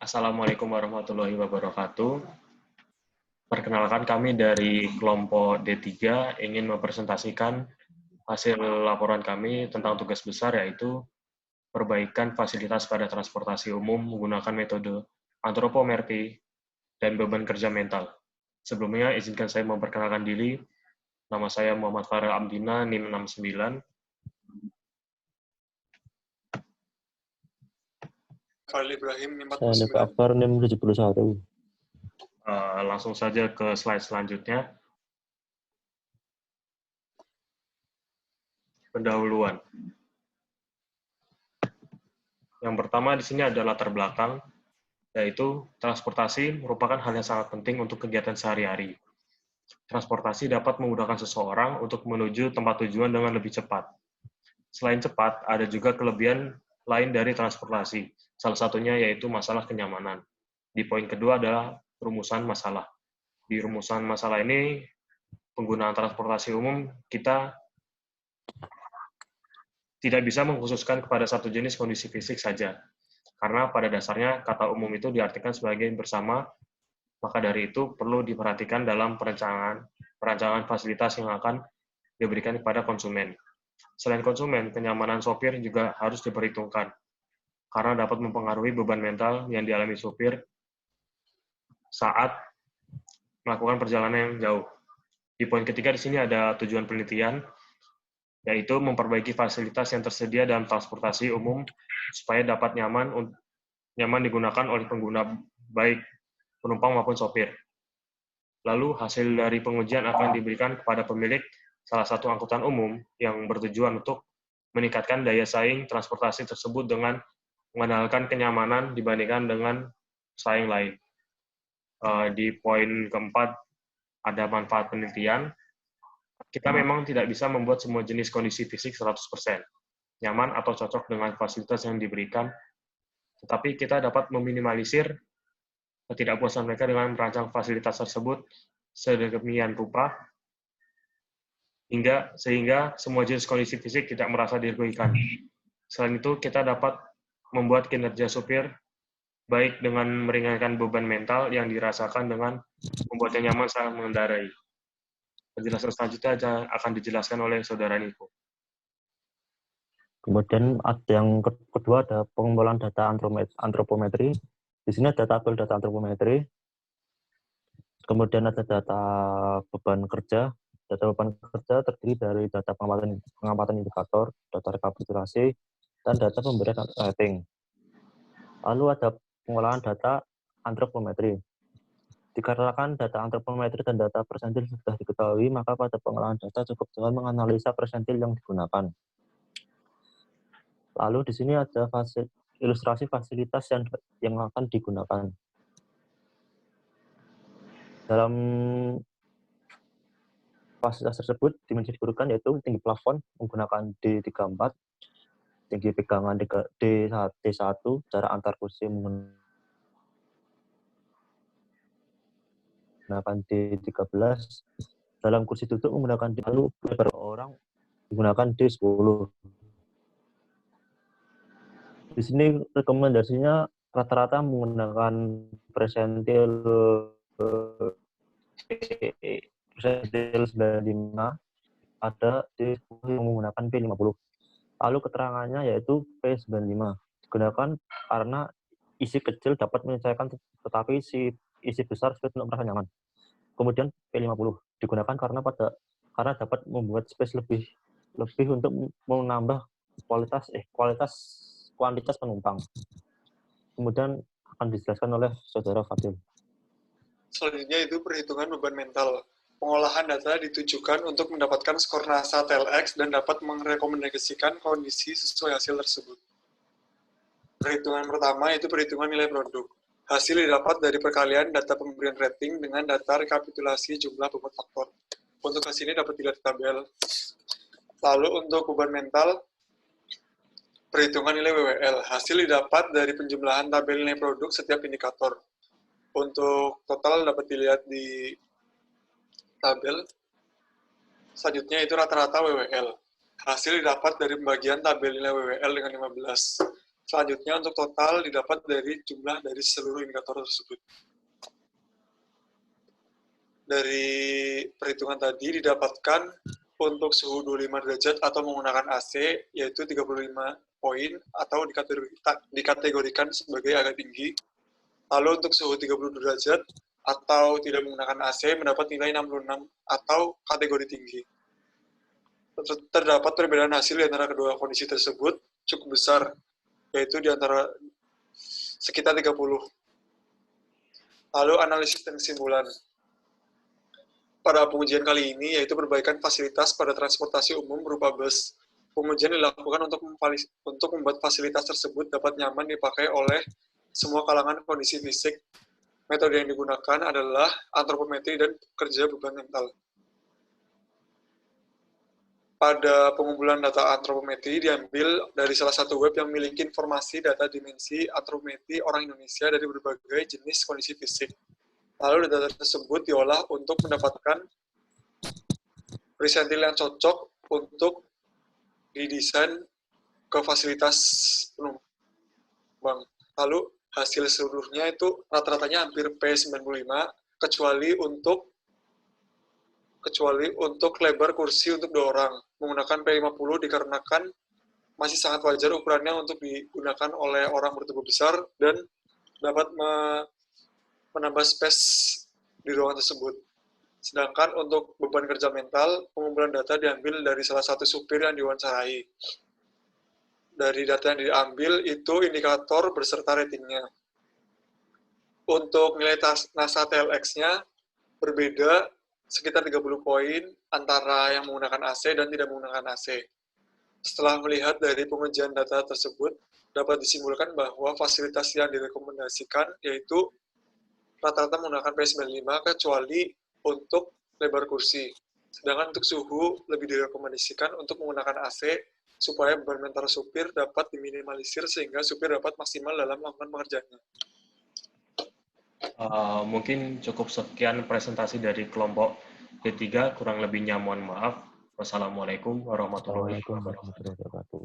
Assalamualaikum warahmatullahi wabarakatuh. Perkenalkan kami dari kelompok D3 ingin mempresentasikan hasil laporan kami tentang tugas besar yaitu perbaikan fasilitas pada transportasi umum menggunakan metode antropometri dan beban kerja mental. Sebelumnya izinkan saya memperkenalkan diri. Nama saya Muhammad Farel Amdina, NIM 69. Khalil Ibrahim, NIM Saya 49. Akbar, NIM 71. Langsung saja ke slide selanjutnya. Pendahuluan. Yang pertama di sini ada latar belakang, yaitu transportasi merupakan hal yang sangat penting untuk kegiatan sehari-hari. Transportasi dapat memudahkan seseorang untuk menuju tempat tujuan dengan lebih cepat. Selain cepat, ada juga kelebihan lain dari transportasi. Salah satunya yaitu masalah kenyamanan. Di poin kedua adalah rumusan masalah. Di rumusan masalah ini, penggunaan transportasi umum kita tidak bisa mengkhususkan kepada satu jenis kondisi fisik saja. Karena pada dasarnya kata umum itu diartikan sebagai bersama, maka dari itu perlu diperhatikan dalam perancangan fasilitas yang akan diberikan kepada konsumen. Selain konsumen, kenyamanan sopir juga harus diperhitungkan, karena dapat mempengaruhi beban mental yang dialami sopir saat melakukan perjalanan yang jauh. Di poin ketiga di sini ada tujuan penelitian, yaitu memperbaiki fasilitas yang tersedia dalam transportasi umum supaya dapat nyaman digunakan oleh pengguna, baik penumpang maupun sopir. Lalu hasil dari pengujian akan diberikan kepada pemilik salah satu angkutan umum yang bertujuan untuk meningkatkan daya saing transportasi tersebut dengan mengandalkan kenyamanan dibandingkan dengan pesaing lain. Di poin keempat ada manfaat penelitian. Kita memang tidak bisa membuat semua jenis kondisi fisik 100% nyaman atau cocok dengan fasilitas yang diberikan, tetapi kita dapat meminimalisir ketidakpuasan mereka dengan merancang fasilitas tersebut sedemikian rupa sehingga semua jenis kondisi fisik tidak merasa dirugikan. Selain itu, kita dapat membuat kinerja supir baik dengan meringankan beban mental yang dirasakan dengan membuatnya nyaman saat mengendarai. Penjelasan selanjutnya akan dijelaskan oleh Saudara Niko. Kemudian ada yang kedua ada pengumpulan data antropometri. Di sini ada tabel data antropometri. Kemudian ada data beban kerja. Data beban kerja terdiri dari data pengamatan indikator, data rekapitulasi, dan data pemberian rating. Lalu ada pengolahan data antropometri. Dikarenakan data antropometri dan data persentil sudah diketahui, maka pada pengolahan data cukup dengan menganalisa persentil yang digunakan. Lalu di sini ada ilustrasi fasilitas yang akan digunakan. Dalam fasilitas tersebut dimensi digunakan yaitu tinggi plafon menggunakan D34, tinggi pegangan D1, jarak antar kursi menggunakan D13, dalam kursi duduk menggunakan D, lalu lebar orang menggunakan D10. Di sini rekomendasinya rata-rata menggunakan persentil 95, ada D10 yang menggunakan P50. Lalu keterangannya yaitu P95. Digunakan karena isi kecil dapat menyesuaikan, tetapi isi besar sulit untuk merasa nyaman. Kemudian P50 digunakan karena dapat membuat space lebih untuk menambah kuantitas penumpang. Kemudian akan dijelaskan oleh Saudara Fadil. Selanjutnya itu perhitungan beban mental. Pengolahan data ditujukan untuk mendapatkan skor NASA TLX dan dapat merekomendasikan kondisi sesuai hasil tersebut. Perhitungan pertama itu perhitungan nilai produk. Hasil didapat dari perkalian data pemberian rating dengan data rekapitulasi jumlah bobot faktor. Untuk hasilnya dapat dilihat di tabel. Lalu untuk beban mental, perhitungan nilai WWL. Hasil didapat dari penjumlahan tabel nilai produk setiap indikator. Untuk total dapat dilihat di tabel. Selanjutnya itu rata-rata WWL. Hasil didapat dari pembagian tabel nilai WWL dengan 15. Selanjutnya untuk total didapat dari jumlah dari seluruh indikator tersebut. Dari perhitungan tadi didapatkan untuk suhu 25 derajat atau menggunakan AC yaitu 35 poin atau dikategorikan sebagai agak tinggi. Lalu untuk suhu 30 derajat atau tidak menggunakan AC mendapat nilai 66 atau kategori tinggi. Terdapat perbedaan hasil di antara kedua kondisi tersebut cukup besar, yaitu di antara sekitar 30. Lalu analisis dan kesimpulan. Pada pengujian kali ini yaitu perbaikan fasilitas pada transportasi umum berupa bus. Pengujian dilakukan untuk membuat fasilitas tersebut dapat nyaman dipakai oleh semua kalangan kondisi fisik. Metode yang digunakan adalah antropometri dan kerja beban mental. Pada pengumpulan data antropometri diambil dari salah satu web yang memiliki informasi data dimensi antropometri orang Indonesia dari berbagai jenis kondisi fisik. Lalu data tersebut diolah untuk mendapatkan presentil yang cocok untuk didesain ke fasilitas penumpang. Lalu hasil seluruhnya itu rata-ratanya hampir P95 kecuali untuk lebar kursi untuk 2 orang. Menggunakan P50 dikarenakan masih sangat wajar ukurannya untuk digunakan oleh orang bertubuh besar dan dapat menambah space di ruangan tersebut. Sedangkan untuk beban kerja mental, pengumpulan data diambil dari salah satu supir yang diwawancarai. Dari data yang diambil itu indikator beserta ratingnya. Untuk nilai NASA TLX-nya berbeda sekitar 30 poin antara yang menggunakan AC dan tidak menggunakan AC. Setelah melihat dari pengujian data tersebut, dapat disimpulkan bahwa fasilitas yang direkomendasikan yaitu rata-rata menggunakan P95 kecuali untuk lebar kursi. Sedangkan untuk suhu lebih direkomendasikan untuk menggunakan AC supaya beban mental supir dapat diminimalisir sehingga supir dapat maksimal dalam melakukan pekerjaannya. Mungkin cukup sekian presentasi dari kelompok D3, kurang lebihnya mohon maaf. Wassalamualaikum warahmatullahi wabarakatuh.